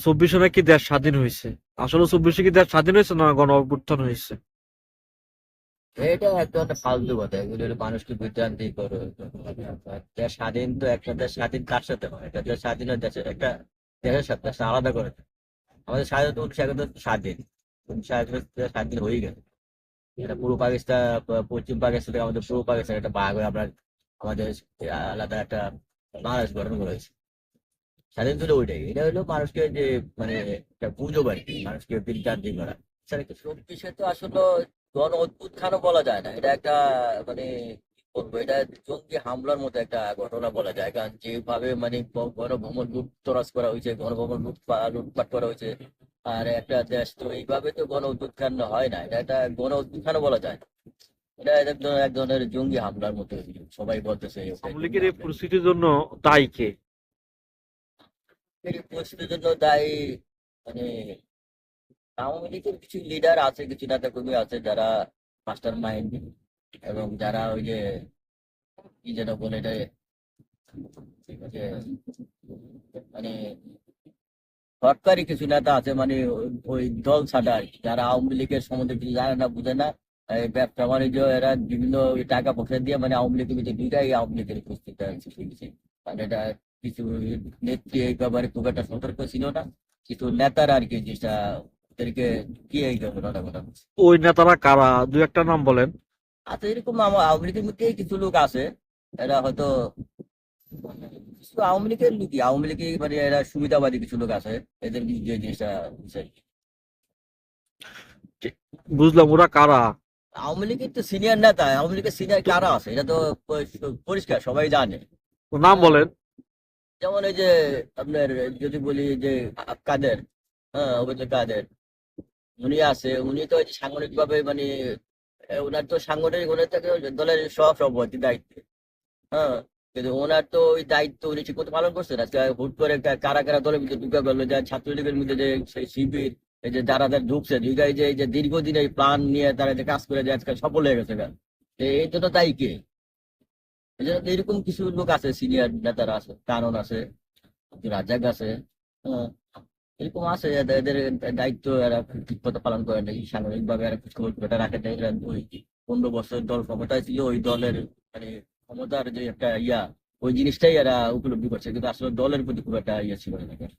চব্বিশে নাকি দেশ স্বাধীন হয়েছে। আসলে চব্বিশে কি দেশ স্বাধীন হয়েছে না গণ অভ্যুত্থান হয়েছে? এটা এক ধরনের ফালতু কথা, এগুলো হলো মানুষকে বিভ্রান্তি করে। দেশ স্বাধীন তো একটা দেশ স্বাধীন কার সাথে হয়? একটা দেশ স্বাধীন হয় দেশের একটা দেশের সাথে, দেশটা আলাদা করে দেয়। আমাদের স্বাধীনতা 1971 স্বাধীন, 1971 স্বাধীন হয়ে গেছে। এটা পূর্ব পাকিস্তান, পশ্চিম পাকিস্তান থেকে আমাদের পূর্ব পাকিস্তান একটা ভাগ হয়ে আমরা আমাদের আলাদা একটা বাংলাদেশ গঠন করেছি। স্বাধীন ছিল ওইটাই, এটা হলো মানুষকে যে মানে একটা গুজব আর কি, মানুষকে বিভ্রান্তি করা। স্যার চব্বিশে তো আসলে গণ অভ্যুত্থানও বলা যায় না, এটা একটা মানে কি বলবো, এটা জঙ্গি হামলার মতো একটা ঘটনা বলা যায়। কারণ যেভাবে মানে গণভবন লুটতরাজ করা হয়েছে, গণভবন লুটপাট করা হয়েছে। আর একটা দেশ তো এইভাবে তো গণ অভ্যুত্থান হয় না, এটা একটা গণ অভ্যুত্থানও বলা যায় না। এটা এক ধরনের জঙ্গি হামলার মতো সবাই বলতেছে এটা আওয়ামী জঙ্গি লীগের এই হামলা। পরিস্থিতির জন্য দায়ী কে? এই পরিস্থিতির জন্য দায়ী মানে আওয়ামী লীগের কিছু লিডার আছে, কিছু নেতা কর্মী আছে যারা মাস্টার মাইন্ড, এবং যারা ওই যে কি যেন বলে এটা, যে মানে সরকারি কিছু নেতা আছে, মানে ওই দল ছাড়া আর কি, যারা আওয়ামী লীগের সম্বন্ধে কিছু জানে না, বুঝে না। এই ব্যবসা বাণিজ্য এরা বিভিন্ন ওই টাকা পয়সা দিয়ে মানে আওয়ামী লীগের ভিতরে দুইটাই আওয়ামী লীগের উপস্থিত আছে সৃষ্টি। মানে এটা কিছু নেত্রী এই ব্যাপারে খুব একটা সতর্ক ছিল না, কিছু নেতারা আর কি যেটা ওদেরকে কি এই ঘটনা ঘটা। ওই নেতারা কারা, দু একটা নাম বলেন। আচ্ছা, এরকম আমার আওয়ামী লীগের মধ্যে কিছু লোক আছে, এরা হয়তো কিছু আওয়ামী লীগের লোকই, আওয়ামী লীগে মানে এরা সুবিধাবাদী কিছু লোক আছে, এদের যে জিনিসটা বুঝছে। ঠিক, বুঝলাম, ওরা কারা? আওয়ামী লীগের তো সিনিয়র নেতা, আওয়ামী লীগের সিনিয়র তো কারা আছে এটা তো পরিষ্কার, সবাই জানে। নাম হ্যাঁ, বলেন। যেমন এই যে আপনার যদি বলি যে কাদের, হ্যাঁ ওবেদুল কাদের, উনি আছে, উনি তো ওই যে সাংগঠনিক ভাবে মানে ওনার তো সাংগঠনিক, ওনার থেকে দলের সব সভাপতি দায়িত্বে। হ্যাঁ, কিন্তু ওনার তো ওই দায়িত্ব উনি ঠিক মতো পালন করছেন। আজকে হুট করে কারা কারা দলের ভিতরে ঢুকে গেলো, যা ছাত্রলীগের মধ্যে যে সেই শিবির, এই যে যারা যারা ঢুকছে ঢুকে এই যে দীর্ঘদিন এই প্ল্যান নিয়ে তারা যে কাজ করে যে আজকে সফল হয়ে গেছে গা। এই জন্য দায়ী কে? এই জন্য তো এরকম কিছু লোক আছে, সিনিয়র নেতারা আছে, কারণ আছে, রাজাক আছে। হ্যাঁ, এরকম আছে এদের দায়িত্ব এরা ঠিক মতো পালন করে না, সাংগঠনিক ভাবে এরা খোঁজ খবর খুব একটা রাখে না। এরা ওই 15 বছর দল ক্ষমতায় ছিল, ওই দলের মানে ক্ষমতার যে একটা ওই জিনিসটাই এরা উপলব্ধি করছে, কিন্তু আসলে দলের প্রতি খুব একটা ছিল না এদের।